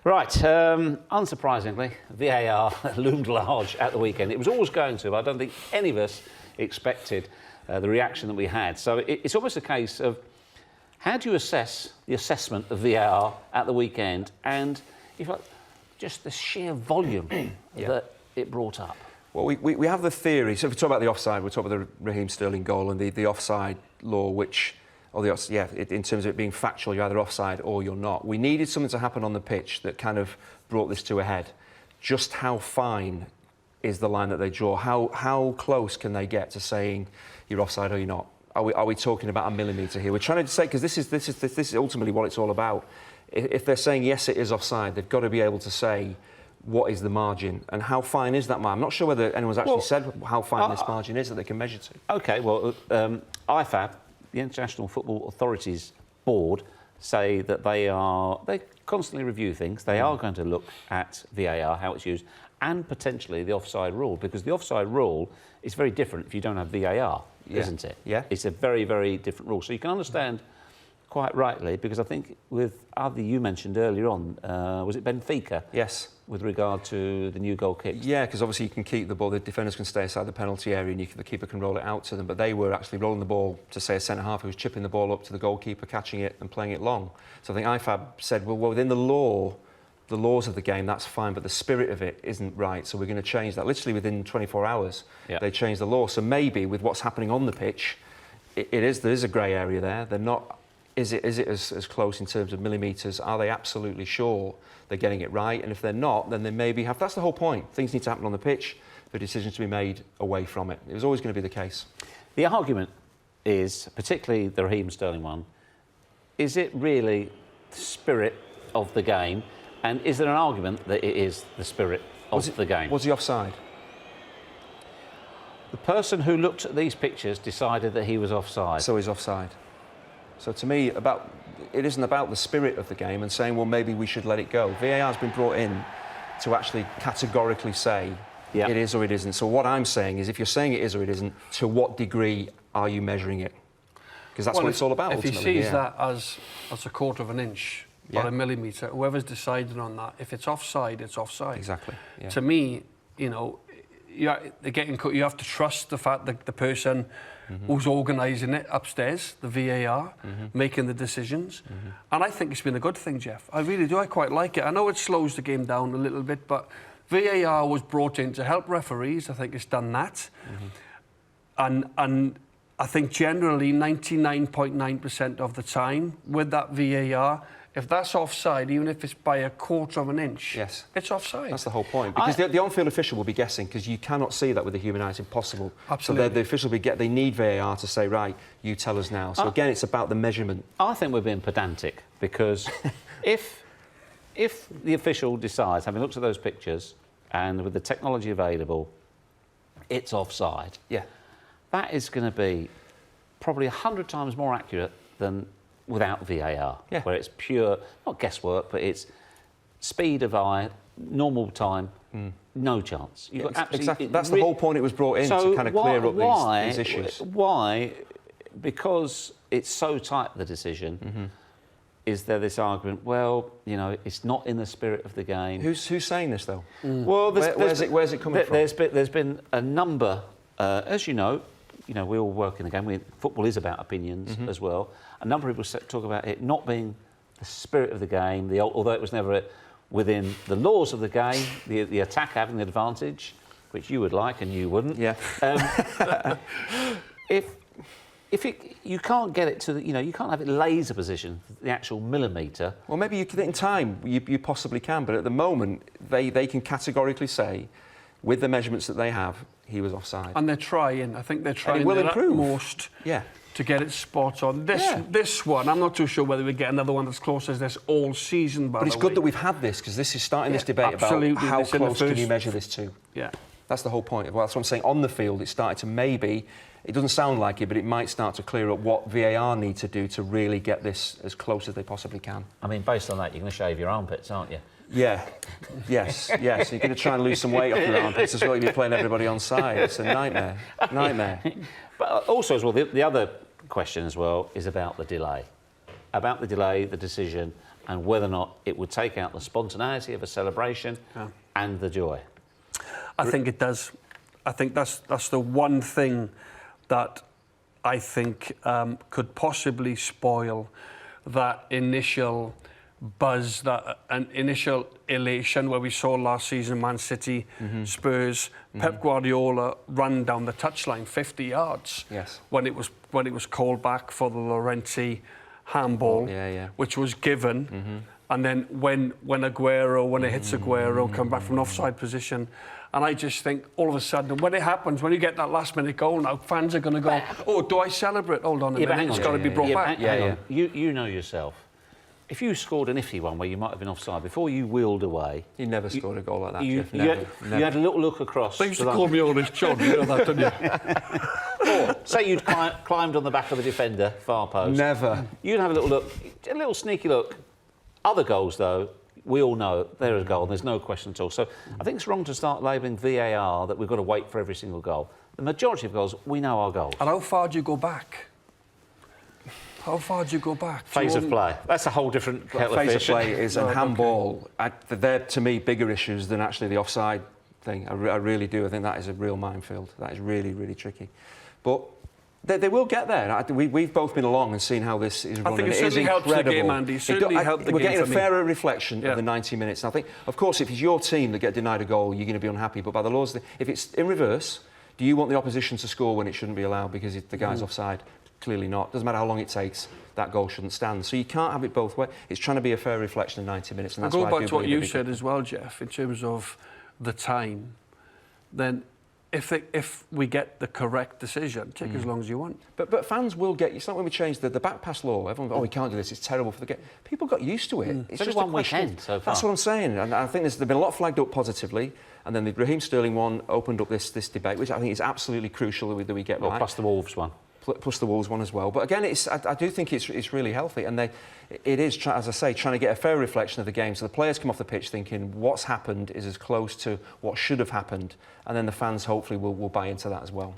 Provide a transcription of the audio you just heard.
Right, unsurprisingly, VAR loomed large at the weekend. It was always going to, but I don't think any of us expected the reaction that we had. So it's almost a case of how do you assess the assessment of VAR at the weekend and if just the sheer volume that it brought up? Well, we have the theory. So if we talk about the offside, we're talking about the Raheem Sterling goal and the offside law, which... in terms of it being factual, you're either offside or you're not. We needed something to happen on the pitch that kind of brought this to a head. Just how fine is the line that they draw? How close can they get to saying you're offside or you're not? Are we talking about a millimetre here? We're trying to say, because this is ultimately what it's all about. If they're saying yes, it is offside, they've got to be able to say what is the margin and how fine is that margin. I'm not sure whether anyone's actually said how fine this margin is that they can measure to. OK, well, IFAB, the International Football Authorities Board, say that they constantly review things. They are going to look at VAR, how it's used, and potentially the offside rule, because the offside rule is very different if you don't have VAR, isn't it? Yeah. It's a very, very different rule. So you can understand quite rightly, because I think with you mentioned earlier on, was it Benfica? Yes. With regard to the new goal kicks. Yeah, because obviously you can keep the ball, the defenders can stay inside the penalty area and the keeper can roll it out to them, but they were actually rolling the ball to, say, a centre-half who was chipping the ball up to the goalkeeper, catching it and playing it long. So I think IFAB said, well, within the laws of the game, that's fine, but the spirit of it isn't right, so we're going to change that. Literally within 24 hours, they changed the law. So maybe with what's happening on the pitch, there is a grey area there. They're not... Is it as close in terms of millimetres? Are they absolutely sure they're getting it right? And if they're not, then they maybe have... That's the whole point. Things need to happen on the pitch for decisions to be made away from it. It was always going to be the case. The argument is, particularly the Raheem Sterling one, is it really the spirit of the game? And is there an argument that it is the spirit of the game? Was he offside? The person who looked at these pictures decided that he was offside. So he's offside. So to me, it isn't about the spirit of the game and saying, well, maybe we should let it go. VAR has been brought in to actually categorically say it is or it isn't. So what I'm saying is, if you're saying it is or it isn't, to what degree are you measuring it? Because that's what it's all about, ultimately. If he sees that as a quarter of an inch or a millimetre, whoever's decided on that, if it's offside, it's offside. Exactly. Yeah. To me, you have to trust the fact that the person who's organising it upstairs, the VAR, making the decisions. And I think it's been a good thing, Jeff. I really do. I quite like it. I know it slows the game down a little bit, but VAR was brought in to help referees. I think it's done that. And I think generally 99.9% of the time with that VAR, if that's offside, even if it's by a quarter of an inch, it's offside. That's the whole point. Because the on-field official will be guessing, because you cannot see that with the human eye. It's impossible. Absolutely. So the official they need VAR to say, right, you tell us now. So again, it's about the measurement. I think we're being pedantic, because if the official decides, having looked at those pictures, and with the technology available, it's offside, that is going to be probably 100 times more accurate than without VAR, where it's pure, not guesswork, but it's speed of eye, normal time, no chance. Exactly. That's the whole point it was brought in, to kind of clear up these issues. Why, because it's so tight, the decision, is there this argument, well, it's not in the spirit of the game. Who's saying this, though? Well, where's it coming from? There's been a number, as you know, we all work in the game. Football is about opinions as well. A number of people talk about it not being the spirit of the game, although it was never within the laws of the game, the attack having the advantage, which you would like and you wouldn't. Yeah. You can't get it to you can't have it laser position, the actual millimetre. Well, maybe in time you possibly can, but at the moment they can categorically say, with the measurements that they have, he was offside. And they're trying. I think they're trying their improve. Utmost to get it spot on. This one, I'm not too sure whether we get another one as close as this all season, But it's good that we've had this, because this is starting this debate about how close can you measure this to. Yeah. That's the whole point. Well, that's what I'm saying. On the field, it started to maybe... It doesn't sound like it, but it might start to clear up what VAR need to do to really get this as close as they possibly can. I mean, based on that, you're going to shave your armpits, aren't you? Yeah. Yes. You're going to try and lose some weight off your armpits as well. You're playing everybody on side. It's a nightmare. But also, as well, the other question as well is about the delay. About the delay, the decision. and whether or not it would take out the spontaneity of a celebration and the joy. I think it does. I think that's the one thing that I think could possibly spoil that initial buzz, that an initial elation where we saw last season Man City, Spurs, Pep Guardiola run down the touchline 50 yards when it was called back for the Llorente handball, which was given, and then when Aguero, when it hits Aguero, come back from an offside position. And I just think all of a sudden, when it happens, when you get that last-minute goal now, fans are going to go, oh, do I celebrate? Hold on a minute, it's got to be brought back. Hang on. You know yourself. If you scored an iffy one where you might have been offside, before you wheeled away... You never scored a goal like that, you, Jeff. Never. You had a little look across... They used to call me Orange John, you know that, didn't you? Or, say you'd climbed on the back of the defender, far post. Never. You'd have a little look, a little sneaky look. Other goals, though, we all know they're a goal, and there's no question at all. So I think it's wrong to start labelling VAR that we've got to wait for every single goal. The majority of goals, we know our goals. And how far do you go back? How far do you go back? Phase of play. That's a whole different kettle of fish. Phase of play is a handball. They're, to me, bigger issues than actually the offside thing. I really do. I think that is a real minefield. That is really, really tricky. But they will get there. We've both been along and seen how this is running. I think it certainly helps the game, Andy. Certainly helped the game. We're getting a for fairer reflection of the 90 minutes. And I think, of course, if it's your team that get denied a goal, you're going to be unhappy. But by the laws, if it's in reverse, do you want the opposition to score when it shouldn't be allowed because the guy's offside? Clearly not. Doesn't matter how long it takes, that goal shouldn't stand. So you can't have it both ways. It's trying to be a fair reflection of 90 minutes. And that's I'll why go back to what you said as well, Jeff, in terms of the time. Then if we get the correct decision, take as long as you want. But fans will get... It's not when we changed the back pass law. Everyone, we can't do this, it's terrible for the game. People got used to it. It's just one weekend so far. That's what I'm saying. And I think there's been a lot flagged up positively. And then the Raheem Sterling one opened up this debate, which I think is absolutely crucial that we get right. Plus the Wolves one. Plus the Wolves one as well. But again, I do think it's really healthy. And it is, as I say, trying to get a fair reflection of the game. So the players come off the pitch thinking what's happened is as close to what should have happened. And then the fans hopefully will buy into that as well.